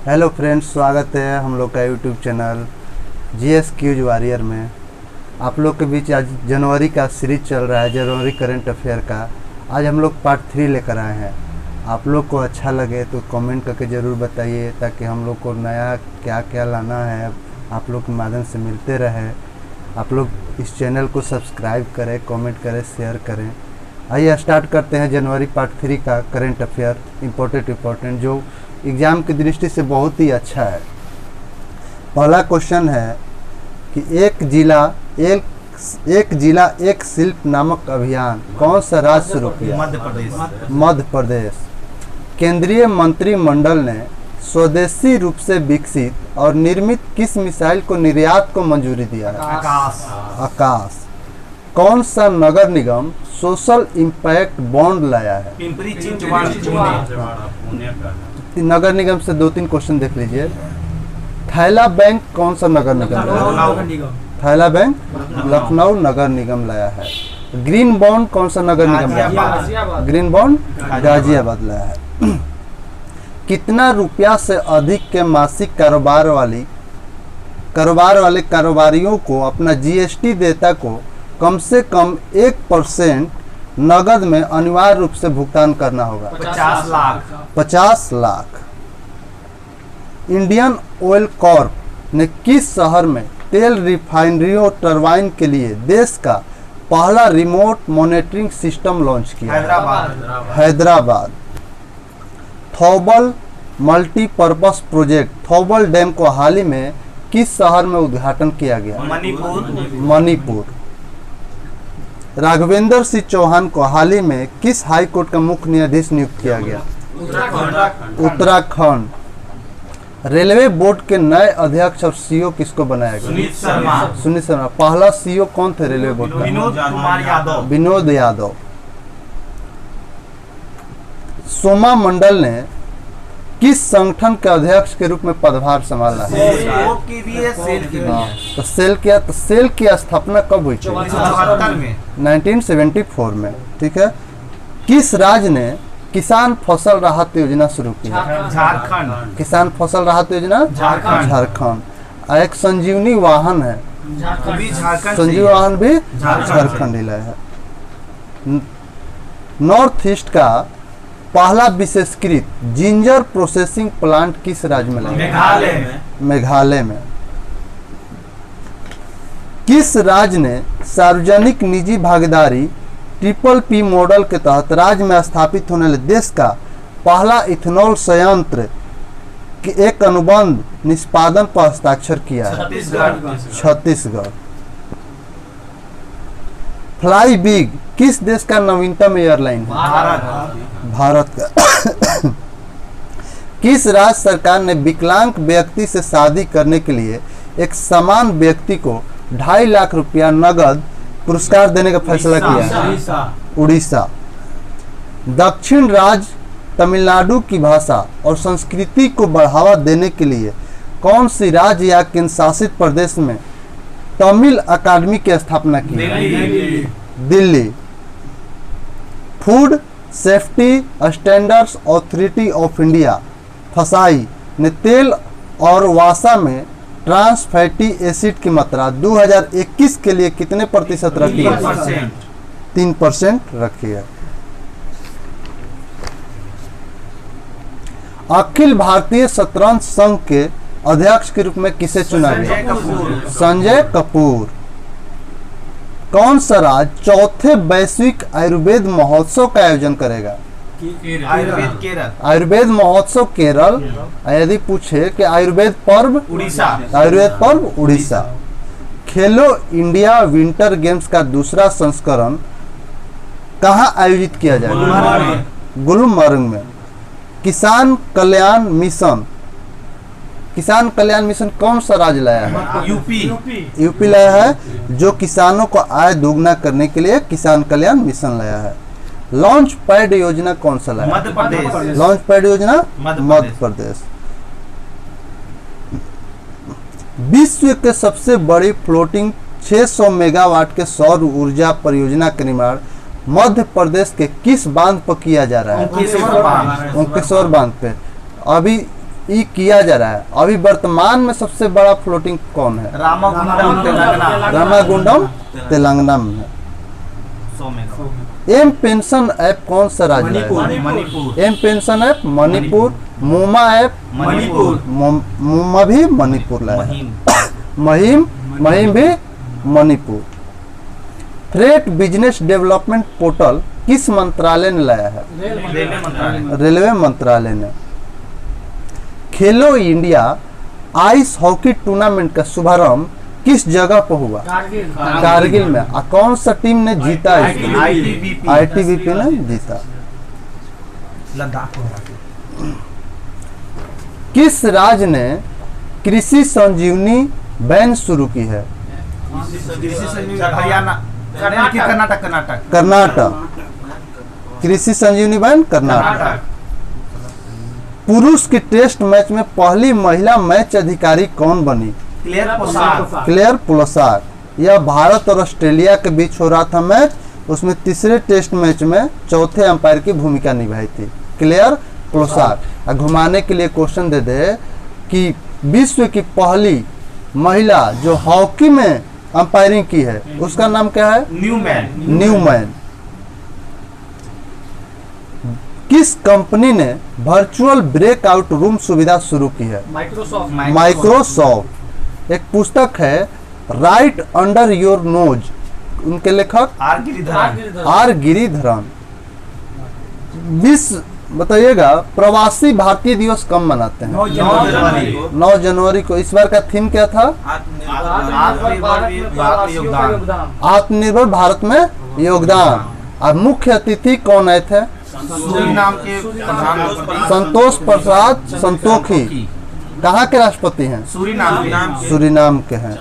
Hello friends, स्वागत है हम लोग का YouTube channel GS quiz warrior में। आप लोग के बीच आज जनवरी का सीरीज चल रहा है, जनवरी करंट अफेयर का। आज हम लोग पार्ट 3 लेकर आए हैं। आप लोग को अच्छा लगे तो कमेंट करके ज़रूर बताइए, ताकि हम लोग को नया क्या क्या लाना है आप लोग के माध्यम से मिलते रहे। आप लोग इस चैनल को सब्सक्राइब करें, कमेंट करें, शेयर करें। आइए स्टार्ट करते हैं जनवरी पार्ट 3 का करंट अफेयर, इम्पोर्टेंट जो एग्ज़ाम की दृष्टि से बहुत ही अच्छा है। पहला क्वेश्चन है कि एक जिला एक शिल्प नामक अभियान कौन सा राज्य शुरू किया? मध्य प्रदेश। केंद्रीय मंत्रिमंडल ने स्वदेशी रूप से विकसित और निर्मित किस मिसाइल को निर्यात को मंजूरी दिया है? आकाश। कौन सा नगर निगम सोशल इम्पैक्ट बॉन्ड लाया है? नगर निगम से 2-3 क्वेश्चन देख लीजिए। थैला बैंक कौन सा नगर निगम? थैला बैंक लखनऊ नगर निगम लाया है। ग्रीन बॉन्ड कौन सा नगर निगम लाया? ग्रीन बॉन्ड गाजियाबाद लाया है। कितना रुपया से अधिक के मासिक कारोबार वाले कारोबारियों को अपना जीएसटी देयता को कम से कम 1% नगद में अनिवार्य रूप से भुगतान करना होगा? 50 लाख। इंडियन ऑयल कॉर्प ने किस शहर में तेल रिफाइनरियों टरबाइन के लिए देश का पहला रिमोट मॉनिटरिंग सिस्टम लॉन्च किया? Hyderabad. Thoubal multipurpose project Thoubal dam को हाल ही में किस शहर में उद्घाटन किया गया? मणिपुर। राघवेंद्र सिंह चौहान को हाल ही में किस हाई कोर्ट का मुख्य न्यायाधीश नियुक्त किया गया? उत्तराखंड। रेलवे बोर्ड के नए अध्यक्ष और सीईओ किसको बनाया गया? सुनीत शर्मा। पहला सीईओ कौन थे रेलवे बोर्ड का? विनोद यादव। सोमा मंडल ने किस संगठन के अध्यक्ष के रूप में पदभार संभाला है? तो सेल की स्थापना कब हुई थी? 1974 में। ठीक है। किस राज्य ने किसान फसल राहत योजना शुरू की? झारखंड। किसान फसल राहत योजना झारखंड। एक संजीवनी वाहन है, संजीवनी वाहन भी झारखंड ही लाया है। नॉर्थ ईस्ट का पहला विशेषकृत जिंजर प्रोसेसिंग प्लांट किस राज्य में लगा? मेघालय में। किस राज्य ने सार्वजनिक निजी भागीदारी PPP मॉडल के तहत राज्य में स्थापित होने वाले देश का पहला इथेनॉल संयंत्र के एक अनुबंध निष्पादन पर हस्ताक्षर किया है? छत्तीसगढ़। फ्लाई बिग किस देश का नवीनतम एयरलाइन है? भारत का। किस राज्य सरकार ने विकलांग व्यक्ति से शादी करने के लिए एक समान व्यक्ति को 2.5 लाख रुपया नगद पुरस्कार देने का फैसला किया? उड़ीसा। दक्षिण राज्य तमिलनाडु की भाषा और संस्कृति को बढ़ावा देने के लिए कौन सी राज्य या केंद्र शासित प्रदेश में तमिल अकादमी की स्थापना की? Delhi. Food safety standards authority of India फसाई ने तेल और वसा में ट्रांस फैटी एसिड की मात्रा 2021 के लिए कितने प्रतिशत रखी है? 3% रखी है। अखिल भारतीय शतरंज संघ के अध्यक्ष के रूप में किसे चुना गया? संजय कपूर। कौन सा राज्य चौथे वैश्विक आयुर्वेद महोत्सव का आयोजन करेगा? आयुर्वेद महोत्सव केरल। यदि पूछे कि आयुर्वेद पर्व उड़ीसा। खेलो इंडिया विंटर गेम्स का दूसरा संस्करण कहाँ आयोजित किया जाएगा? गुलमर्ग में। किसान कल्याण मिशन कौन सा राज्य लाया है? यूपी लाया है, जो किसानों को आय दोगुना करने के लिए किसान कल्याण मिशन लाया है। लॉन्च पैड योजना कौन सा लाया? मध्य प्रदेश। लॉन्च पैड योजना मध्य प्रदेश। विश्व के सबसे बड़ी फ्लोटिंग 600 मेगावाट के सौर ऊर्जा परियोजना का निर्माण मध्य प्रदेश के किस बांध पर किया जा रहा है? ओंकेश्वर बांध पे। अभी ये किया जा रहा है। अभी वर्तमान में सबसे बड़ा फ्लोटिंग कौन है? रामागुंडम तेलंगाना में है। एम पेंशन ऐप कौन सा राज्य है? M pension app Manipur. मोमा ऐप मोमा भी मणिपुर लाया है। महिम भी Manipur. Freight business development portal किस मंत्रालय ने लाया है? रेलवे मंत्रालय ने। खेलो इंडिया आइस हॉकी टूर्नामेंट का शुभारंभ किस जगह पर हुआ? कारगिल में। कौन सा टीम ने जीता? आईटीबीपी ने जीता। किस राज्य ने कृषि संजीवनी वैन शुरू की है? कर्नाटक। कृषि संजीवनी वैन कर्नाटक। पुरुष के टेस्ट मैच में पहली महिला मैच अधिकारी कौन बनी? Claire Pollard. यह भारत और ऑस्ट्रेलिया के बीच हो रहा था मैच, उसमें तीसरे टेस्ट मैच में चौथे अंपायर की भूमिका निभाई थी क्लेयर पोलार्ड। घुमाने के लिए क्वेश्चन दे दे कि विश्व की पहली महिला जो हॉकी में अंपायरिंग की है उसका नाम क्या है? न्यूमैन। किस कंपनी ने वर्चुअल ब्रेकआउट रूम सुविधा शुरू की है? माइक्रोसॉफ्ट। एक पुस्तक है राइट अंडर योर नोज, उनके लेखक आर गिरिधरन। विश्व बताइएगा प्रवासी भारतीय दिवस कब मनाते हैं? 9 जनवरी को। इस बार का थीम क्या था? आत्मनिर्भर भारत में योगदान। और मुख्य अतिथि कौन आए थे? संतोष प्रसाद संतोखी। कहाँ के राष्ट्रपति हैं? सूरीनाम के हैं।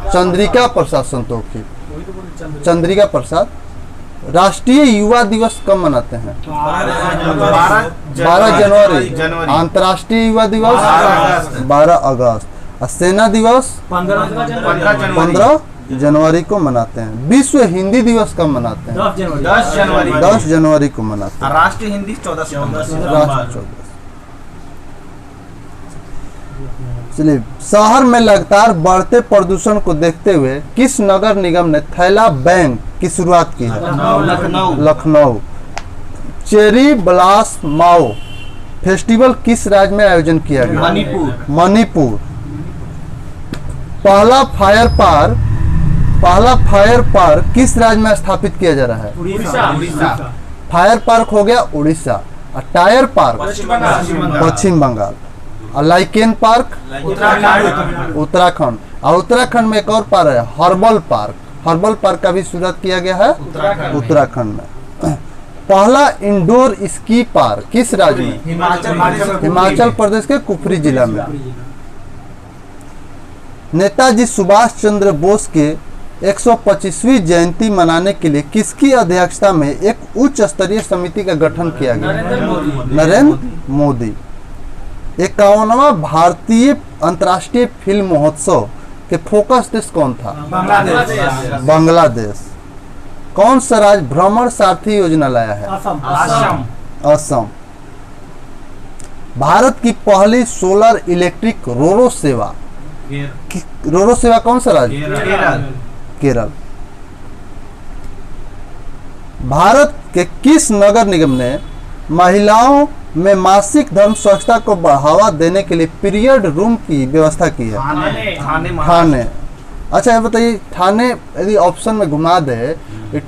चंद्रिका प्रसाद संतोखी। चंद्रिका प्रसाद। राष्ट्रीय युवा दिवस कब मनाते हैं? 12 जनवरी। अंतर्राष्ट्रीय युवा दिवस 12 अगस्त। और सेना दिवस 15 जनवरी को मनाते हैं। विश्व हिंदी दिवस कब मनाते हैं? 10 जनवरी को मनाते हैं। राष्ट्रीय हिंदी 14 14। चलिए, शहर में लगातार बढ़ते प्रदूषण को देखते हुए किस नगर निगम ने थैला बैंक की शुरुआत की है? लखनऊ। चेरी ब्लॉसम माओ फेस्टिवल किस राज्य में आयोजन किया गया? मणिपुर। पहला फायर पार्क किस राज्य में स्थापित किया जा रहा है? उड़ीसा। फायर पार्क हो गया उड़ीसा। और टायर पार्क पश्चिम बंगाल। और लाइकेन पार्क उत्तराखंड। और उत्तराखंड में एक और पार्क है हर्बल पार्क। हर्बल पार्क का भी शुरुआत किया गया है उत्तराखंड में। पहला इंडोर स्की पार्क किस राज्य में? हिमाचल प्रदेश के कुफरी जिला में। नेताजी सुभाष चंद्र बोस के 125वीं जयंती मनाने के लिए किसकी अध्यक्षता में एक उच्च स्तरीय समिति का गठन किया गया? नरेंद्र मोदी। 51वां भारतीय अंतर्राष्ट्रीय फिल्म महोत्सव के फोकस देश कौन था? बांग्लादेश। कौन सा राज्य भ्रमण सारथी योजना लाया है? असम। भारत की पहली सोलर इलेक्ट्रिक रोरो सेवा कौन सा राज्य? केरल। भारत के किस नगर निगम ने महिलाओं में मासिक धर्म स्वच्छता को बढ़ावा देने के लिए पीरियड रूम की व्यवस्था की है? ठाणे। अच्छा, ये बताइए, ठाणे यदि ऑप्शन में घुमा दे,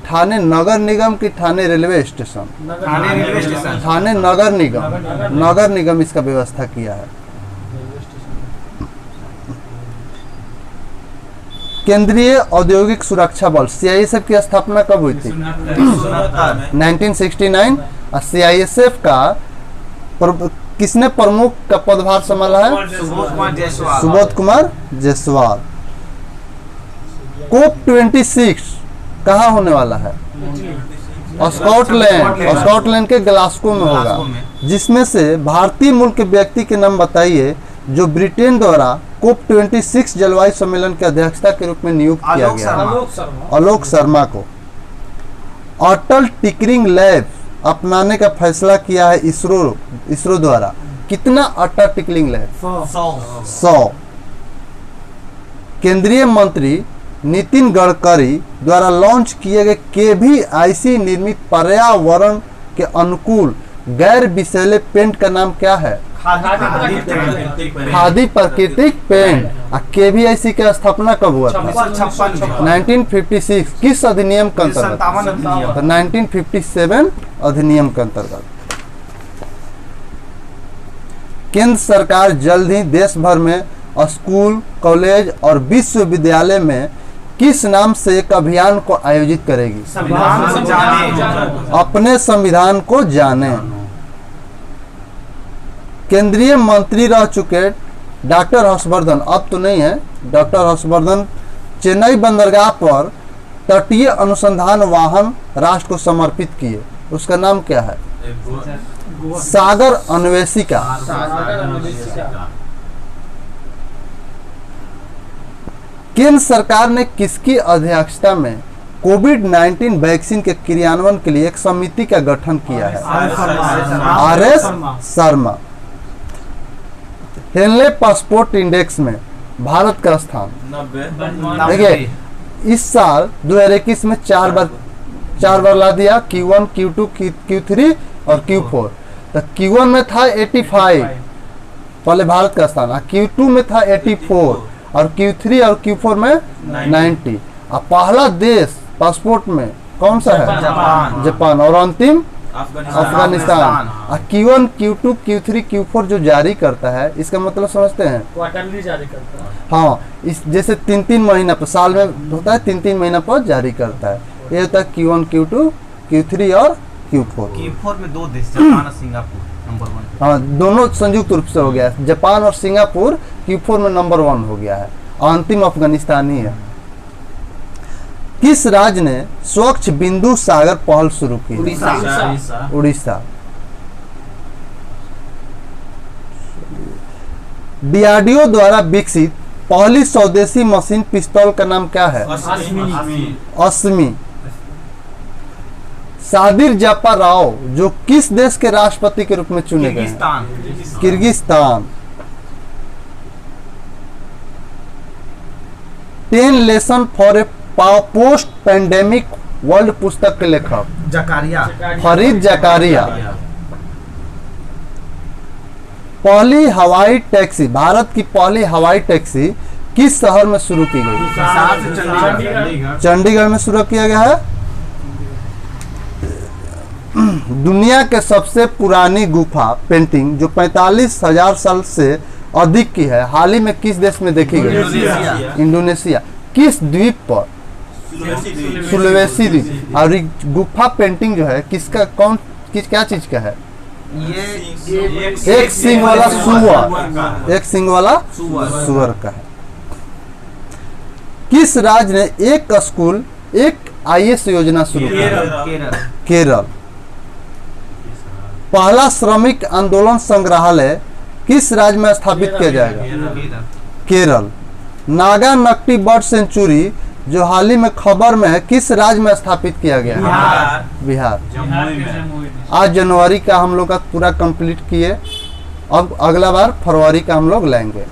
ठाणे नगर निगम की ठाणे रेलवे स्टेशन? ठाणे नगर निगम इसका व्यवस्था किया है। केंद्रीय औद्योगिक सुरक्षा बल सीआईएसएफ की स्थापना कब हुई थी? 1969। और सीआईएसएफ का किसने प्रमुख का पदभार संभाला है? सुबोध कुमार जायसवाल। कोप 26 कहाँ होने वाला है? स्कॉटलैंड के ग्लासगो में होगा। जिसमें से भारतीय मूल के व्यक्ति के नाम बताइए जो ब्रिटेन द्वारा कोप 26 जलवायु सम्मेलन के अध्यक्षता के रूप में नियुक्त किया गया। आलोक शर्मा को। अटल टिकरिंग लैब अपनाने का फैसला किया है इसरो द्वारा। कितना अट्टा टिकलिंग लैब? 100। केंद्रीय मंत्री नितिन गडकरी द्वारा लॉन्च किए गए KVIC निर्मित पर्यावरण के अनुकूल गैर विषैले पेंट का नाम क्या है? खादी प्राकृतिक पेंट। KVIC की स्थापना कब हुआ था? 1956। किस अधिनियम के अंतर्गत? 1957 अधिनियम के अंतर्गत। केंद्र सरकार जल्द ही देश भर में स्कूल, कॉलेज और विश्वविद्यालय में किस नाम से एक अभियान को आयोजित करेगी? अपने संविधान को जाने। केंद्रीय मंत्री रह चुके डॉक्टर हर्षवर्धन, अब तो नहीं है, डॉक्टर हर्षवर्धन चेन्नई बंदरगाह पर तटीय अनुसंधान वाहन राष्ट्र को समर्पित किए। उसका नाम क्या है? सागर अन्वेषिका। केंद्र सरकार ने किसकी अध्यक्षता में कोविड-19 वैक्सीन के क्रियान्वयन के लिए एक समिति का गठन किया है? RS Sharma. Henley passport index में भारत का स्थान? देखिए, इस साल 2021 में चार बार ला दिया, Q1, Q2, Q3 और Q4। तो Q1 में था 85 पहले भारत का स्थान, Q2 में था 84 और Q3 और Q4 में 90। अब पहला देश पासपोर्ट में कौन सा है? जापान। और अंतिम Afghanistan. Q1, Q2, Q3, Q4 जो जारी करता है, इसका मतलब समझते हैं? क्वार्टरली जारी करता है। हाँ, इस जैसे 3-3 महीना पर, साल में होता है 3-3 महीना पर जारी करता है। ये होता है Q1, Q2, Q3 और Q4। Q4 में 2 देश, जापान और सिंगापुर नंबर 1। हाँ, दोनों संयुक्त रूप से हो गया है। जापान और सिंगापुर Q4 में नंबर 1 हो गया है। अंतिम अफगानिस्तान ही है। किस राज्य ने स्वच्छ बिंदु सागर पहल शुरू की? उड़ीसा। DRDO द्वारा विकसित पहली स्वदेशी मशीन पिस्तौल का नाम क्या है? अस्मी। सादिर जापा राव जो किस देश के राष्ट्रपति के रूप में चुने गए? Kyrgyzstan. 10 lesson for a post pandemic world पुस्तक के लेखक? फरीद जकारिया। पहली हवाई टैक्सी, भारत की पहली हवाई टैक्सी किस शहर में शुरू की गई? चंडीगढ़ में शुरू किया गया है। दुनिया के सबसे पुरानी गुफा पेंटिंग जो 45,000 साल से अधिक की है, हाल ही में किस देश में देखी गई? इंडोनेशिया। किस द्वीप पर? सुलवेसी द्वीप। और गुफा पेंटिंग जो है किसका, क्या चीज का है? एक सिंग वाला सुअर, एक सिंग वाला सुअर का है। किस राज्य ने एक स्कूल एक IAS योजना शुरू की? केरल। पहला श्रमिक आंदोलन संग्रहालय किस राज्य में स्थापित किया जाएगा? केरल। नागा नकटी बर्ड सेंचुरी जो हाल ही में खबर में है, किस राज्य में स्थापित किया गया है? बिहार। आज जनवरी का हम लोग का पूरा कंप्लीट किए, अब अगला बार फरवरी का हम लोग लेंगे।